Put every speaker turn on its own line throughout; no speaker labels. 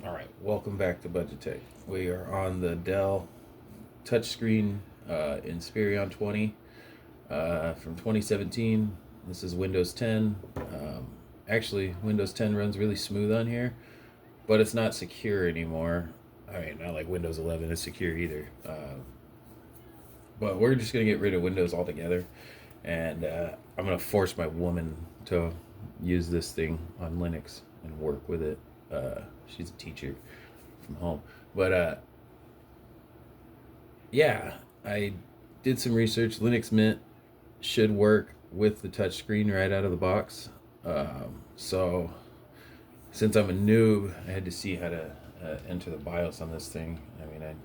All right, welcome back to Budget Tech. We are on the Dell touchscreen Inspirion 20 from 2017. This is Windows 10. Actually, Windows 10 runs really smooth on here, but it's not secure anymore. I mean, not like Windows 11 is secure either. But we're just going to get rid of Windows altogether, and I'm going to force my woman to use this thing on Linux and work with it. She's a teacher from home. But yeah, I did some research. Linux Mint should work with the touchscreen right out of the box. So since I'm a noob, I had to see how to enter the BIOS on this thing. I mean, I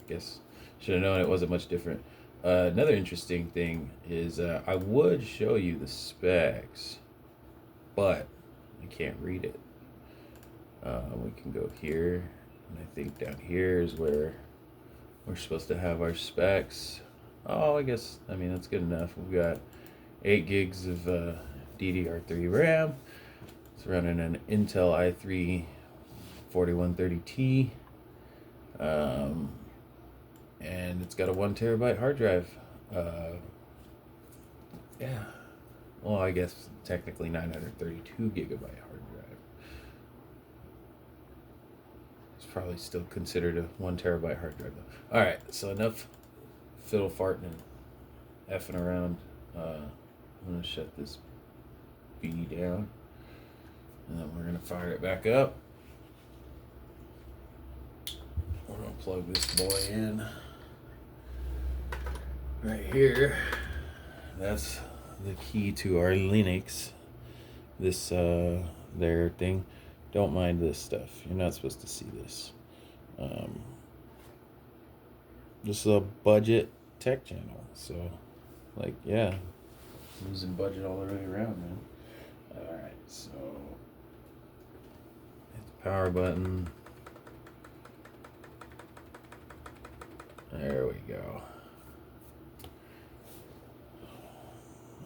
guess should have known it wasn't much different. Another interesting thing is I would show you the specs, but I can't read it. We can go here, and I think down here is where we're supposed to have our specs. Oh, I guess, I mean, that's good enough. We've got 8 gigs of DDR3 Ram. It's running an Intel i3 4130T. And it's got a 1 terabyte hard drive. Yeah. Well, I guess technically 932 gigabyte hard drive. It's probably still considered a 1 terabyte hard drive though. All right, so enough fiddle farting and effing around. I'm gonna shut this B down, and then we're gonna fire it back up. We're gonna plug this boy in right here. That's the key to our Linux. This there thing. Don't mind this stuff. You're not supposed to see this. This is a budget tech channel, so like yeah, losing budget all the way around, man. All right, so hit the power button. There we go.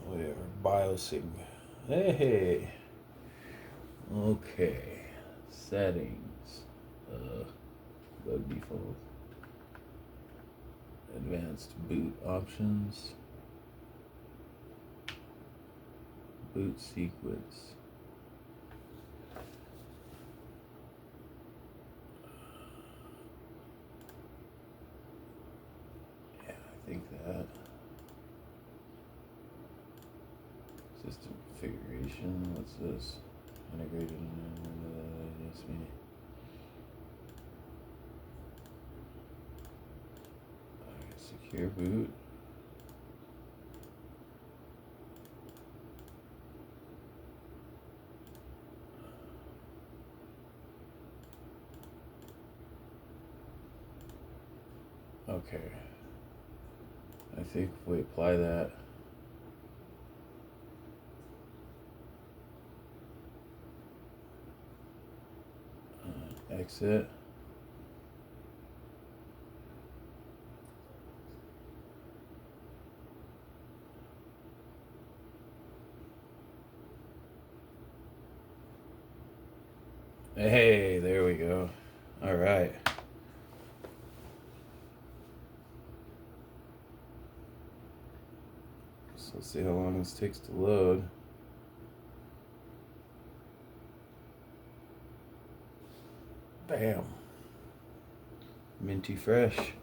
Whatever, BIOSing. Hey. Okay. Settings. Bug default. Advanced boot options. Boot sequence. Yeah, I think that. System configuration. What's this? Integrated. Yes, me. Secure boot. Okay. I think if we apply that. Exit. Hey, there we go. All right. So let's see how long this takes to load. Bam. Minty fresh.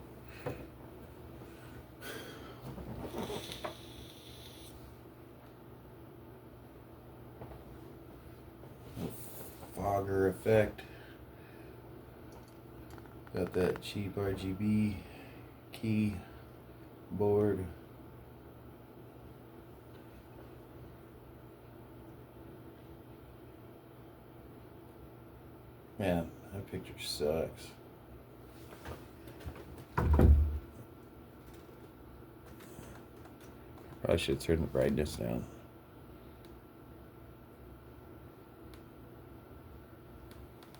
Fogger effect. Got that cheap RGB keyboard. Man, that picture sucks. Probably should turn the brightness down.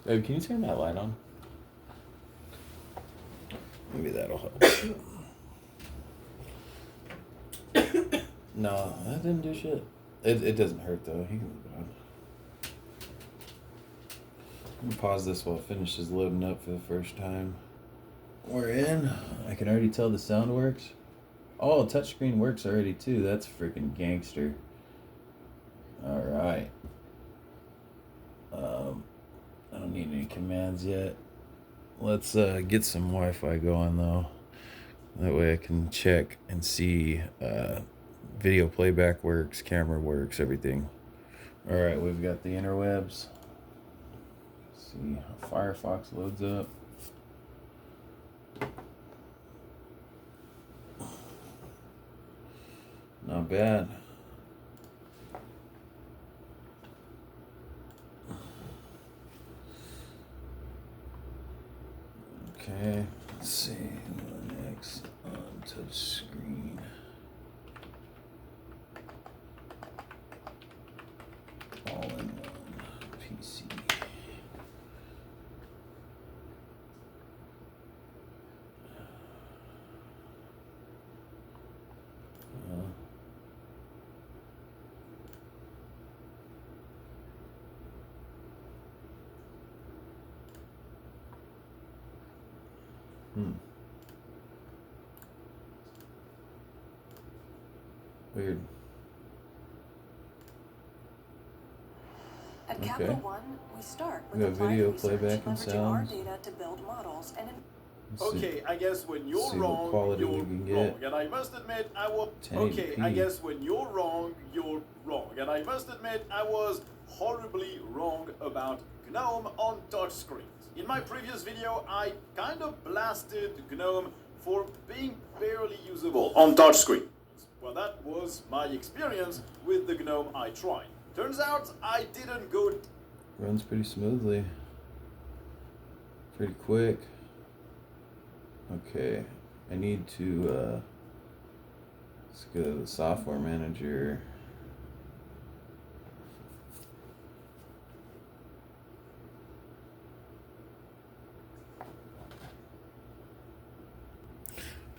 Babe, can you turn that light on? Maybe that'll help. No, that didn't do shit. It doesn't hurt though. You can leave it on. I'm gonna pause this while it finishes loading up for the first time. We're in. I can already tell the sound works. Oh, touchscreen works already too. That's freaking gangster. Alright. I don't need any commands yet. Let's get some Wi-Fi going though. That way I can check and see video playback works, camera works, everything. Alright, we've got the interwebs. Let's see how Firefox loads up. Not bad. Okay, let's see. Linux on touch screen. All in one PC. Weird.
At Capital One, we start with
we got video playback and
leveraging our
sounds.
data to build models and
Okay, I guess when you're
see
wrong,
what quality
you're
we can
wrong.
get.
And I must admit, I was...
1080p.
Okay, I guess when you're wrong, you're wrong. And I must admit, I was horribly wrong about GNOME on touchscreens. In my previous video, I kind of blasted GNOME for being barely usable on touchscreen. Well, that was my experience with the GNOME I tried. Turns out, I didn't go...
Runs pretty smoothly. Pretty quick. Okay, I need to, let's go to the software manager.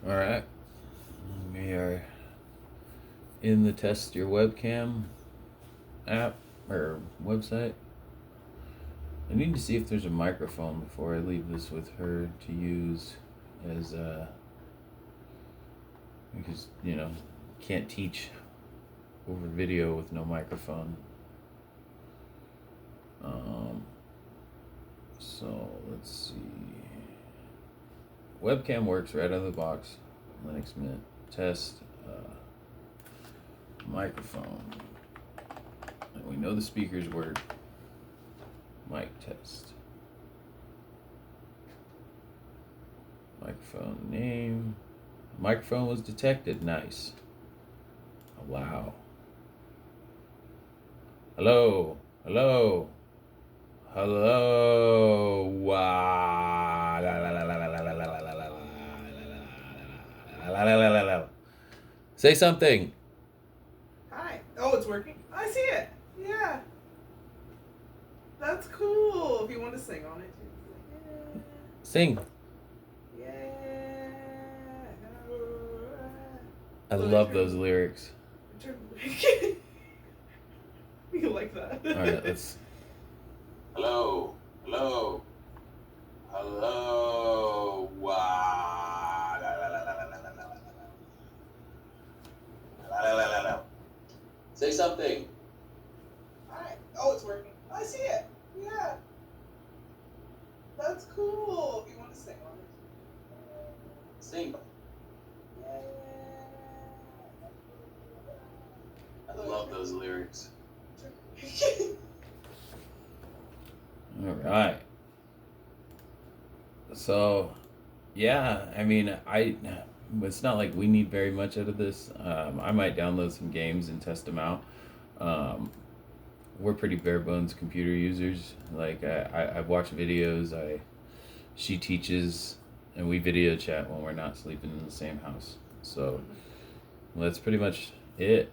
All right, we are in the test your webcam app or website. I need to see if there's a microphone before I leave this with her to use as because can't teach over video with no microphone. So let's see. Webcam works right out of the box. Linux Mint test microphone. And we know the speakers work. Mic test. Microphone name. Microphone was detected. Nice. Oh, wow. Hello. Hello. Hello. Wow. La, la, la, la, la, la, la, la, la, la, la, la, la, la, la. Say something.
Hi. Oh, it's working. I see it. Yeah. That's cool. If you want to sing on it too.
Sing.
Yeah.
I love those lyrics.
You like that?
All right, let's. Hello. Hello. Hello. Wow. La, la, la, la, la, la, la, la, la, la, la, la. Say something.
Hi. Oh, it's working. I see it. Yeah. That's cool. If you want to sing on it.
Sing.
Yeah.
I love those lyrics. All right. So, yeah, I mean, it's not like we need very much out of this. I might download some games and test them out. We're pretty bare bones computer users. Like I watch videos. She teaches, and we video chat when we're not sleeping in the same house. So that's pretty much it.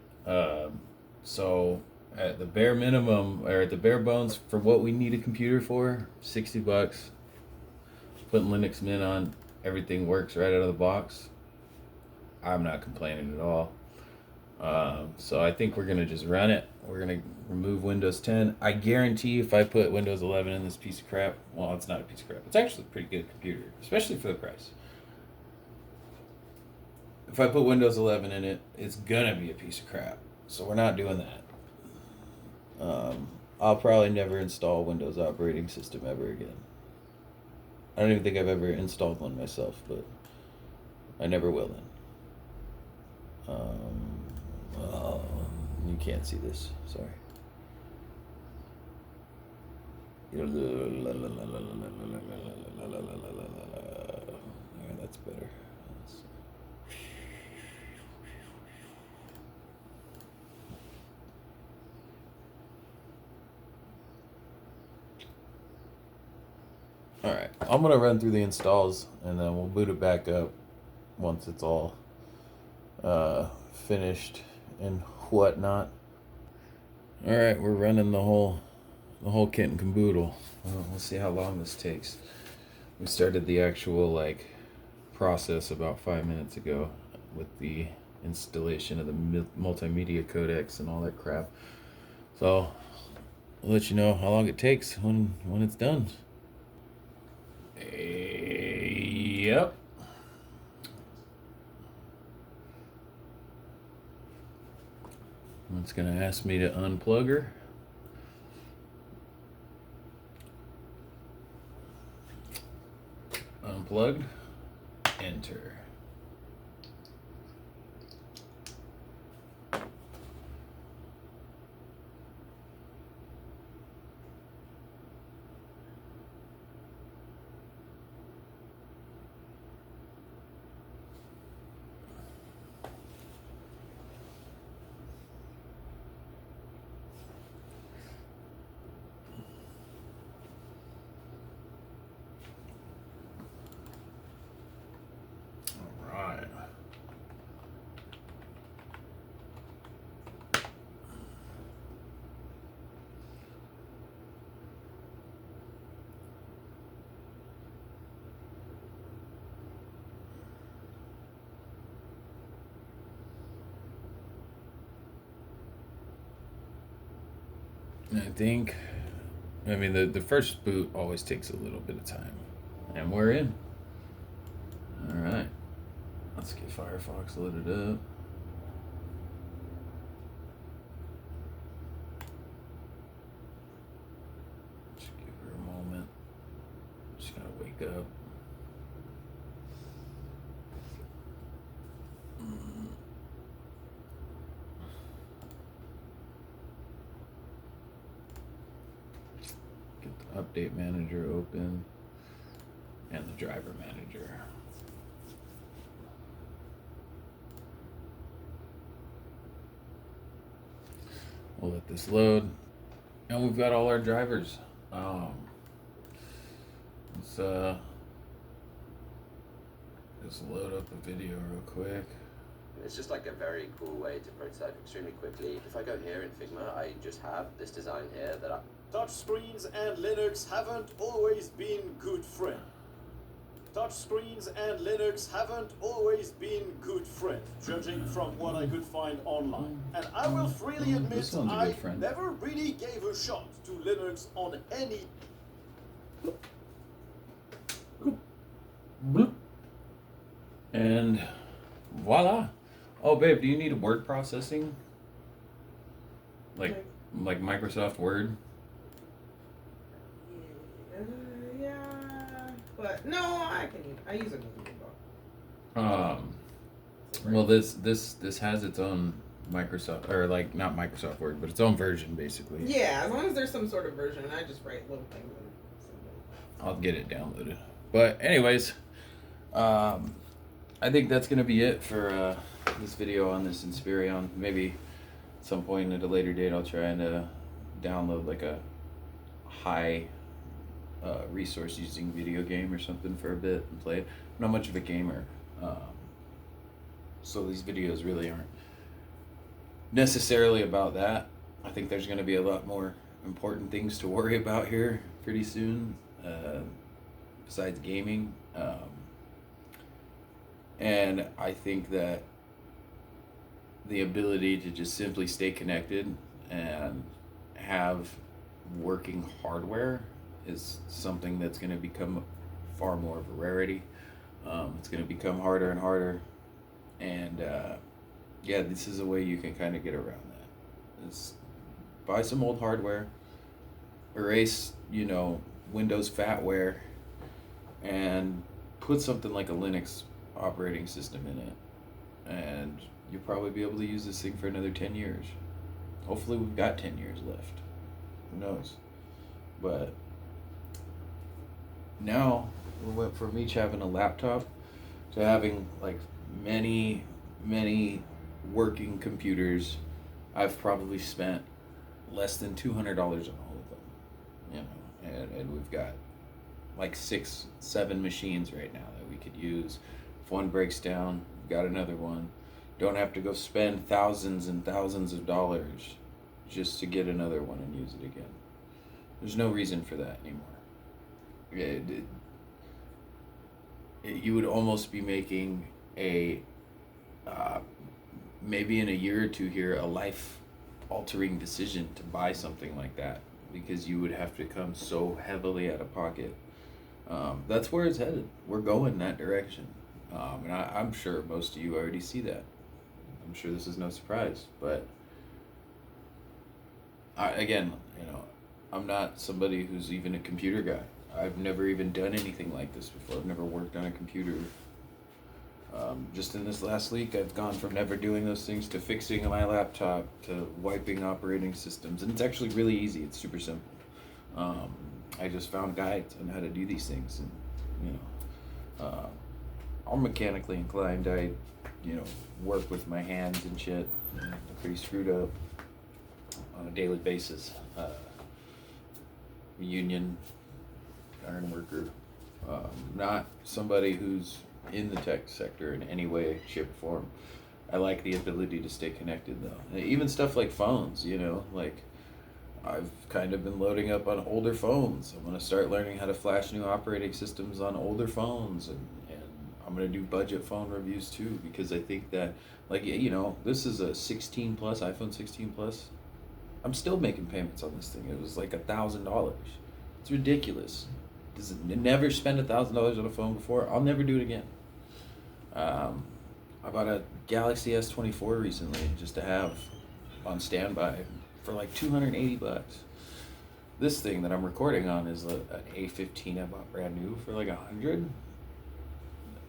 So at the bare minimum, or at the bare bones for what we need a computer for, $60. Putting Linux Mint on, everything works right out of the box. I'm not complaining at all. So I think we're gonna just run it. We're gonna remove Windows 10. I guarantee if I put Windows 11 in this piece of crap, well, it's not a piece of crap. It's actually a pretty good computer, especially for the price. If I put Windows 11 in it, it's gonna be a piece of crap. So we're not doing that. I'll probably never install Windows operating system ever again. I don't even think I've ever installed one myself, but I never will then. Oh, you can't see this. Sorry. Yeah, that's better. All right, I'm gonna run through the installs and then we'll boot it back up once it's all finished and whatnot. All right, we're running the whole kit and caboodle. We'll see how long this takes. We started the actual process about 5 minutes ago with the installation of the multimedia codecs and all that crap. So I'll let you know how long it takes when it's done. Yep. It's gonna ask me to unplug her. Unplugged. Enter. I mean, the first boot always takes a little bit of time. And we're in. Alright. Let's get Firefox loaded up. Just give her a moment. Just gotta wake up. Update manager open and the driver manager. We'll let this load, and we've got all our drivers. Let's just load up a video real quick.
It's just like a very cool way to prototype extremely quickly. If I go here in Figma, I just have this design here that I...
Touchscreens and Linux haven't always been good friends. Touchscreens and Linux haven't always been good friends, judging from what I could find online. And I will freely admit I never really gave a shot to Linux on any...
And voila. Oh, babe, do you need word processing? Like Microsoft Word?
Yeah, but no, I use a Google Doc.
Well, this has its own Microsoft, or not Microsoft Word, but its own version basically.
Yeah, as long as there's some sort of version, I just write little things in it.
I'll get it downloaded. But anyways, I think that's gonna be it for this video on this Inspirion. Maybe at some point at a later date I'll try and download like a high resource using video game or something for a bit and play it. I'm not much of a gamer, so these videos really aren't necessarily about that. I think there's going to be a lot more important things to worry about here pretty soon, besides gaming. And I think that the ability to just simply stay connected and have working hardware is something that's going to become far more of a rarity. It's going to become harder and harder, and yeah, this is a way you can kind of get around that. Is buy some old hardware, erase, Windows fatware, and put something like a Linux operating system in it, and you'll probably be able to use this thing for another 10 years. Hopefully we've got 10 years left. Who knows? But now we went from each having a laptop to having like many working computers. I've probably spent less than $200 on all of them, and we've got like 6-7 machines right now that we could use. If one breaks down, we've got another one. Don't have to go spend thousands and thousands of dollars just to get another one and use it again. There's no reason for that anymore. You would almost be making a maybe in a year or two here a life-altering decision to buy something like that, because you would have to come so heavily out of pocket. That's where it's headed. We're going that direction, and I'm sure most of you already see that. I'm sure this is no surprise, but I'm not somebody who's even a computer guy. I've never even done anything like this before. I've never worked on a computer. Just in this last week, I've gone from never doing those things to fixing my laptop to wiping operating systems, and it's actually really easy. It's super simple. I just found guides on how to do these things, and I'm mechanically inclined. I work with my hands and shit. I'm pretty screwed up on a daily basis. Union iron worker. Not somebody who's in the tech sector in any way, shape, or form. I like the ability to stay connected though. Even stuff like phones, like I've kind of been loading up on older phones. I'm gonna start learning how to flash new operating systems on older phones, and I'm gonna do budget phone reviews too, because I think that this is a 16 plus, iPhone 16 plus. I'm still making payments on this thing. It was like $1,000. It's ridiculous. Never spent $1,000 on a phone before. I'll never do it again. I bought a Galaxy S24 recently just to have on standby for like $280. This thing that I'm recording on is an A15 I bought brand new for like $100.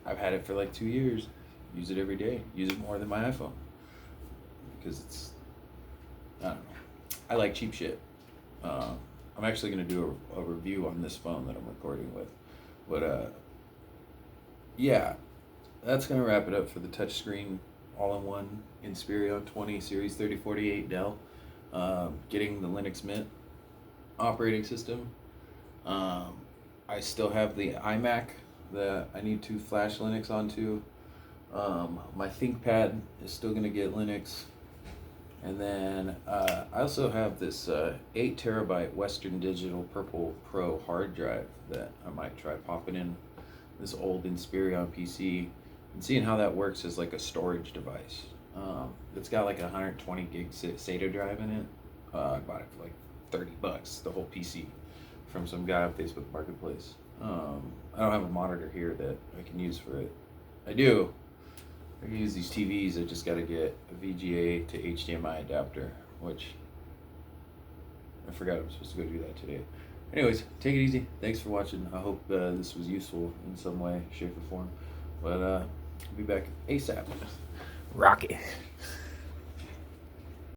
I've had it for like 2 years. Use it every day. Use it more than my iPhone because I don't know. I like cheap shit. I'm actually going to do a review on this phone that I'm recording with. But, yeah, that's going to wrap it up for the touchscreen all-in-one Inspirion 20 Series 3048 Dell. Getting the Linux Mint operating system. I still have the iMac that I need to flash Linux onto. My ThinkPad is still going to get Linux. And then I also have this 8 terabyte Western Digital Purple Pro hard drive that I might try popping in this old Inspirion PC and seeing how that works as like a storage device. It's got like a 120 gig SATA drive in it. I bought it for like $30, the whole PC, from some guy on Facebook Marketplace. I don't have a monitor here that I can use for it. I do. I can use these TVs. I just got to get a VGA to HDMI adapter, which I forgot I was supposed to go do that today. Anyways, take it easy. Thanks for watching. I hope this was useful in some way, shape, or form. But I'll be back ASAP. Rocket.